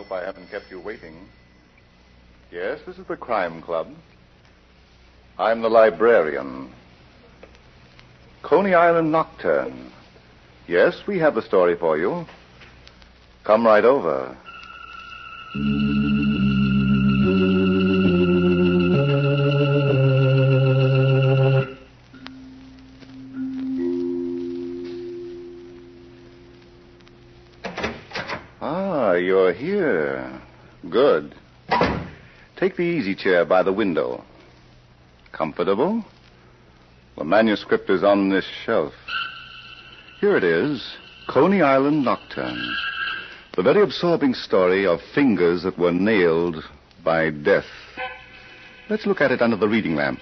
hope I haven't kept you waiting. Yes, this is the Crime Club. I'm the librarian. Coney Island Nocturne. Yes, we have the story for you. Come right over. You're here. Good. Take the easy chair by the window. Comfortable? The manuscript is on this shelf. Here it is, Coney Island Nocturne. The very absorbing story of fingers that were nailed by death. Let's look at it under the reading lamp.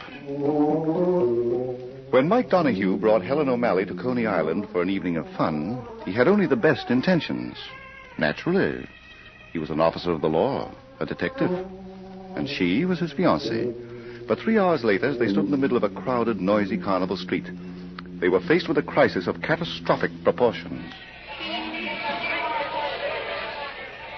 When Mike Donahue brought Helen O'Malley to Coney Island for an evening of fun, he had only the best intentions. Naturally. He was an officer of the law, a detective. And she was his fiancée. But 3 hours later, as they stood in the middle of a crowded, noisy carnival street, they were faced with a crisis of catastrophic proportions.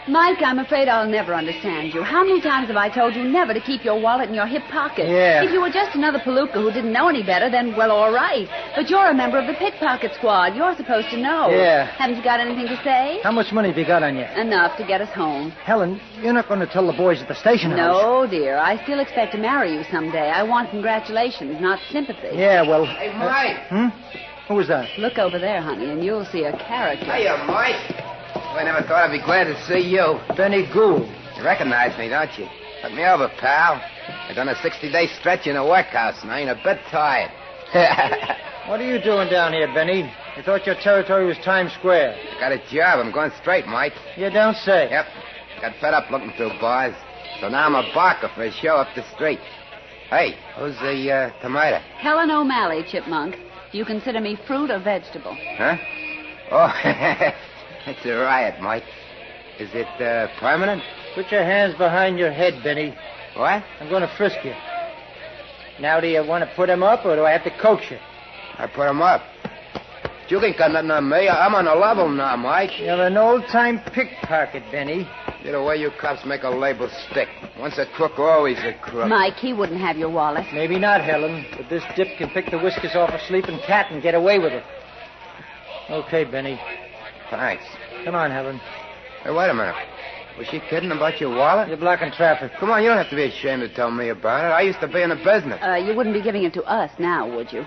Mike, I'm afraid I'll never understand you. How many times have I told you never to keep your wallet in your hip pocket? Yeah. If you were just another palooka who didn't know any better, then, well, all right. But you're a member of the pickpocket squad. You're supposed to know. Yeah. Haven't you got anything to say? How much money have you got on you? Enough to get us home. Helen, you're not going to tell the boys at the station house. No, dear. I still expect to marry you someday. I want congratulations, not sympathy. Yeah, well... Hey, Mike. Who was that? Look over there, honey, and you'll see a character. Hiya, Mike. I never thought I'd be glad to see you. Benny Gould. You recognize me, don't you? Look me over, pal. I've done a 60-day stretch in a workhouse, and I ain't a bit tired. What are you doing down here, Benny? You thought your territory was Times Square. Got a job. I'm going straight, Mike. You don't say. Yep. Got fed up looking through bars. So now I'm a barker for a show up the street. Hey, who's the tomato? Helen O'Malley, Chipmunk. Do you consider me fruit or vegetable? Huh? Oh, it's a riot, Mike. Is it permanent? Put your hands behind your head, Benny. What? I'm going to frisk you. Now, do you want to put him up, or do I have to coax you? I put him up. You ain't got nothing on me. I'm on a level now, Mike. You're an old-time pickpocket, Benny. See the way you cops make a label stick. Once a crook, always a crook. Mike, he wouldn't have your wallet. Maybe not, Helen, but this dip can pick the whiskers off a sleeping cat and get away with it. Okay, Benny. Thanks. Come on, Helen. Hey, wait a minute. Was she kidding about your wallet? You're blocking traffic. Come on, you don't have to be ashamed to tell me about it. I used to be in the business. You wouldn't be giving it to us now, would you?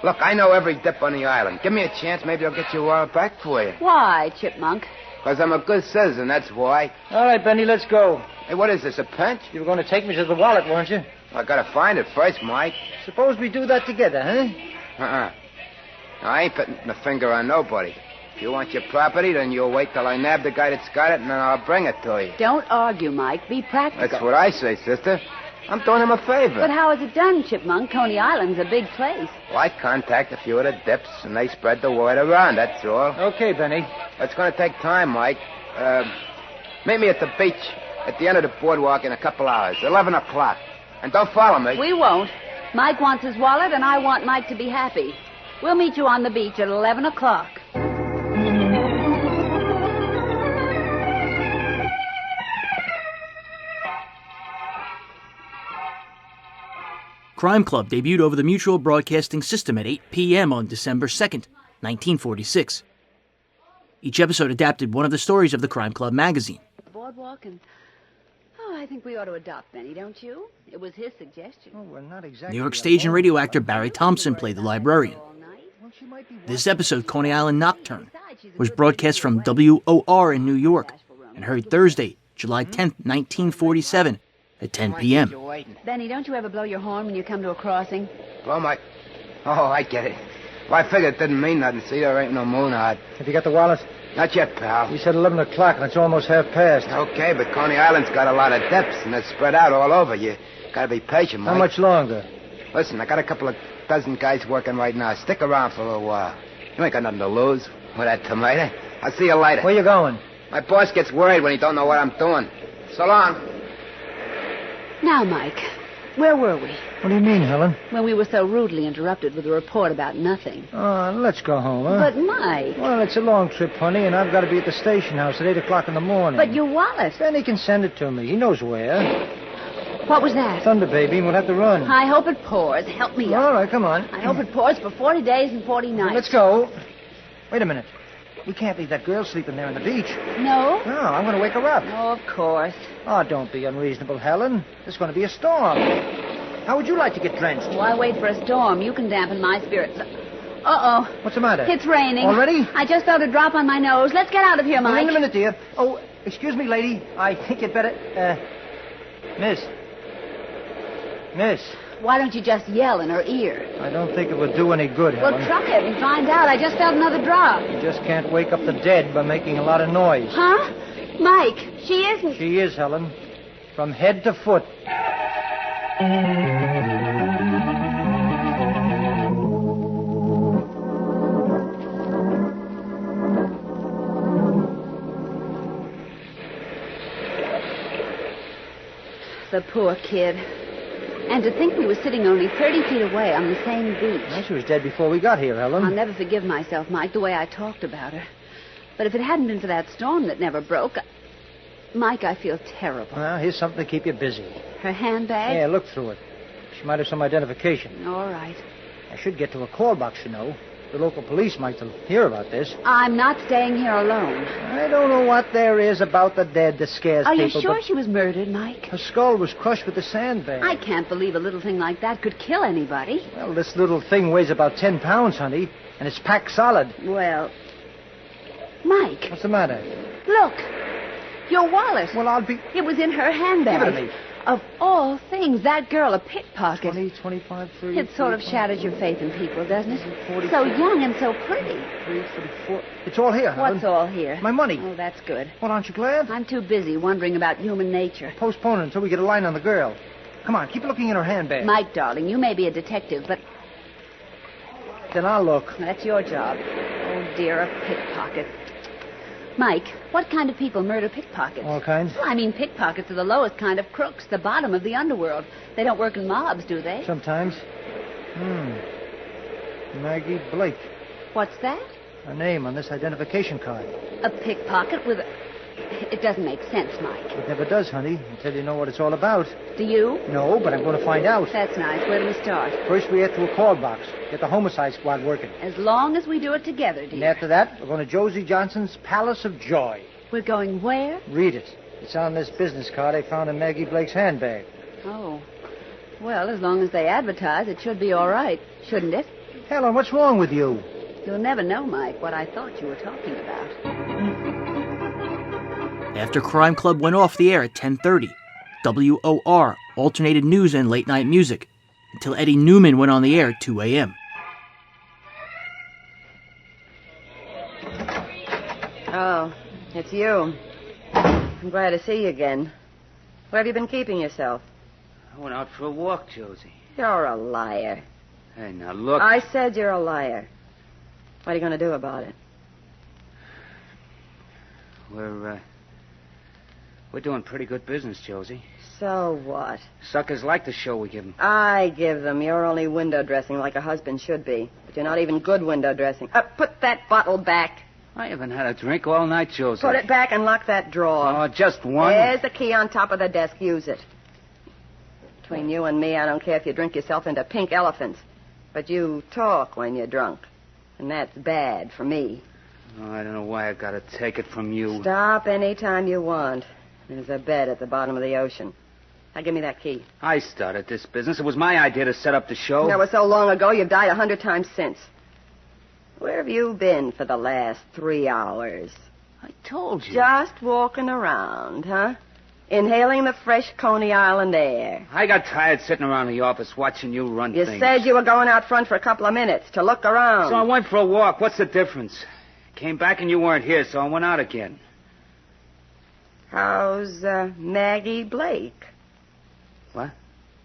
Look, I know every dip on the island. Give me a chance, maybe I'll get your wallet back for you. Why, Chipmunk? Because I'm a good citizen, that's why. All right, Benny, let's go. Hey, what is this, a pinch? You were going to take me to the wallet, weren't you? I gotta find it first, Mike. Suppose we do that together, huh? I ain't putting the finger on nobody. If you want your property, then you'll wait till I nab the guy that's got it, and then I'll bring it to you. Don't argue, Mike. Be practical. That's what I say, sister. I'm doing him a favor. But how is it done, Chipmunk? Coney Island's a big place. Well, I contact a few of the dips, and they spread the word around, that's all. Okay, Benny. It's going to take time, Mike. Meet me at the beach at the end of the boardwalk in a couple hours, 11 o'clock. And don't follow me. We won't. Mike wants his wallet, and I want Mike to be happy. We'll meet you on the beach at 11 o'clock. Crime Club debuted over the Mutual Broadcasting System at 8 p.m. on December 2nd, 1946. Each episode adapted one of the stories of the Crime Club magazine. Boardwalk and... Oh, I think we ought to adopt Benny, don't you? It was his suggestion. Oh, we're not exactly... New York stage and radio actor Barry Thomson played the librarian. This episode, Coney Island Nocturne, was broadcast from WOR in New York and heard Thursday, July 10th, 1947 at 10 p.m. Benny, don't you ever blow your horn when you come to a crossing? Blow my... Oh, I get it. Well, I figured it didn't mean nothing. See, there ain't no moon out. Have you got the wallet? Not yet, pal. You said 11 o'clock, and it's almost half past. Okay, but Coney Island's got a lot of dips, and they're spread out all over. You gotta be patient, Mike. How much longer? Listen, I got a couple of dozen guys working right now. Stick around for a little while. You ain't got nothing to lose with that tomato. I'll see you later. Where you going? My boss gets worried when he don't know what I'm doing. So long. Now, Mike, Where were we? What do you mean, Helen? When we were so rudely interrupted with a report about nothing. Let's go home, huh? But, Mike... Well, it's a long trip, honey, and I've got to be at the station house at 8 o'clock in the morning. But your wallet... Then he can send it to me. He knows where. What was that? Thunder, baby. We'll have to run. I hope it pours. Help me up. All right, come on. I hope it pours for 40 days and 40 nights. Let's go. Wait a minute. We can't leave that girl sleeping there on the beach. No? No, I'm going to wake her up. Oh, of course. Oh, don't be unreasonable, Helen. There's going to be a storm. How would you like to get drenched? Why wait for a storm? You can dampen my spirits. Uh-oh. What's the matter? It's raining. Already? I just felt a drop on my nose. Let's get out of here, Mike. Wait a minute, dear. Oh, excuse me, lady. I think you'd better... Miss. Why don't you just yell in her ear? I don't think it would do any good, Helen. Well, try it and find out. I just felt another drop. You just can't wake up the dead by making a lot of noise. Huh? Mike, she isn't... She is, Helen. From head to foot. The poor kid. And to think we were sitting only 30 feet away on the same beach. Well, she was dead before we got here, Helen. I'll never forgive myself, Mike, the way I talked about her. But if it hadn't been for that storm that never broke... Mike, I feel terrible. Well, here's something to keep you busy. Her handbag? Yeah, look through it. She might have some identification. All right. I should get to a call box, you know. The local police might hear about this. I'm not staying here alone. I don't know what there is about the dead that scares Are people. you sure she was murdered, Mike? Her skull was crushed with the sandbag. I can't believe a little thing like that could kill anybody. Well, this little thing weighs about 10 pounds, honey, and it's packed solid. Well, Mike. What's the matter? Look. Your wallet. Well, I'll be... It was in her handbag. Give it to me. Of all things, that girl, a pickpocket. 20, 25, 30... It sort of 35, shatters your faith in people, doesn't it? 40, So young and so pretty. 44... It's all here, Helen. What's all here? My money. Oh, that's good. Well, aren't you glad? I'm too busy wondering about human nature. Postpone it until we get a line on the girl. Come on, keep looking in her handbag. Mike, darling, you may be a detective, but Then I'll look. that's your job. Oh, dear, a pickpocket. Mike, what kind of people murder pickpockets? All kinds. Well, I mean, pickpockets are the lowest kind of crooks, the bottom of the underworld. They don't work in mobs, do they? Sometimes. Maggie Blake. What's that? Her name on this identification card. A pickpocket with a... It doesn't make sense, Mike. It never does, honey, until you know what it's all about. Do you? No, but I'm going to find out. That's nice. Where do we start? First, we head to a call box. Get the homicide squad working. As long as we do it together, And dear. after that, we're going to Josie Johnson's Palace of Joy. We're going where? Read it. It's on this business card I found in Maggie Blake's handbag. Oh. Well, as long as they advertise, it should be all right, shouldn't it? Helen, what's wrong with you? You'll never know, Mike, what I thought you were talking about. After Crime Club went off the air at 10:30, WOR alternated news and late-night music until Eddie Newman went on the air at 2 a.m. Oh, it's you. I'm glad to see you again. Where have you been keeping yourself? I went out for a walk, Josie. You're a liar. Hey, now look. I said you're a liar. What are you going to do about it? We're doing pretty good business, Josie. So what? Suckers like the show we give them. I give them. You're only window dressing like a husband should be. But you're not even good window dressing. Put that bottle back. I haven't had a drink all night, Josie. Put it back and lock that drawer. Oh, just one. There's the key on top of the desk. Use it. Between you and me, I don't care if you drink yourself into pink elephants. But you talk when you're drunk. And that's bad for me. Oh, I don't know why I gotta take it from you. Stop any time you want. There's a bed at the bottom of the ocean. Now, give me that key. I started this business. It was my idea to set up the show. That was so long ago, you've died 100 times since. Where have you been for the last 3 hours? I told you. Just walking around, huh? Inhaling the fresh Coney Island air. I got tired sitting around the office watching you run You things. said you were going out front for a couple of minutes to look around. So I went for a walk. What's the difference? Came back and you weren't here, so I went out again. How's Maggie Blake? What?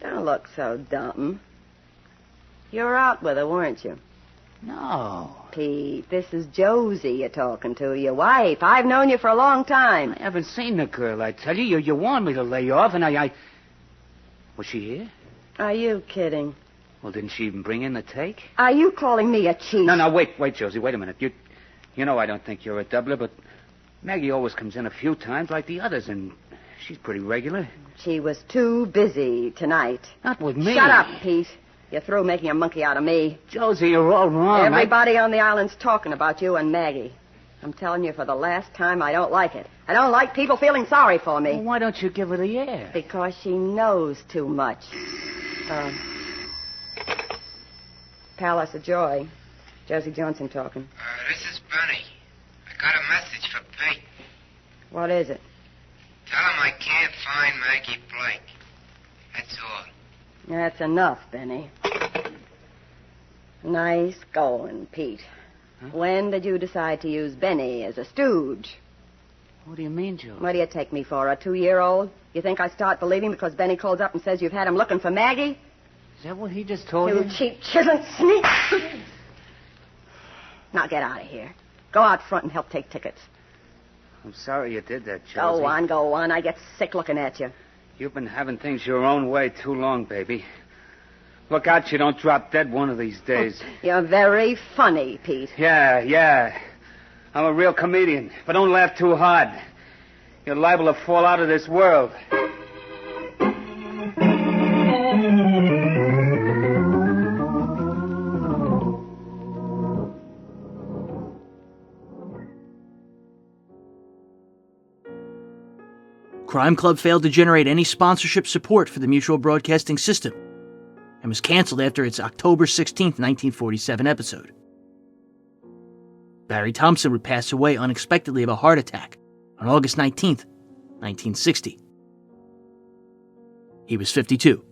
Don't look so dumb. You were out with her, weren't you? No. Pete, this is Josie you're talking to, your wife. I've known you for a long time. I haven't seen the girl, I tell you. You warned me to lay off, and I... Was she here? Are you kidding? Well, didn't she even bring in the take? Are you calling me a cheat? No, wait, Josie, wait a minute. You know I don't think you're a doubler, but Maggie always comes in a few times like the others, and she's pretty regular. She was too busy tonight. Not with me. Shut up, Pete. You're through making a monkey out of me. Josie, you're all wrong. Everybody on the island's talking about you and Maggie. I'm telling you for the last time, I don't like it. I don't like people feeling sorry for me. Well, why don't you give her the air? Because she knows too much. Palace of Joy. Josie Johnson talking. This is Benny. I got a message for Pete. What is it? Tell him I can't find Maggie Blake. That's all. That's enough, Benny. Nice going, Pete. Huh? When did you decide to use Benny as a stooge? What do you mean, Josie? What do you take me for, a 2-year-old? You think I start believing because Benny calls up and says you've had him looking for Maggie? Is that what he just told you? You cheap chiseled sneak. Now get out of here. Go out front and help take tickets. I'm sorry you did that, Josie. Go on. I get sick looking at you. You've been having things your own way too long, baby. Look out you don't drop dead one of these days. You're very funny, Pete. Yeah. I'm a real comedian, but don't laugh too hard. You're liable to fall out of this world. Crime Club failed to generate any sponsorship support for the Mutual Broadcasting System and was canceled after its October 16, 1947 episode. Barry Thomson would pass away unexpectedly of a heart attack on August 19, 1960. He was 52.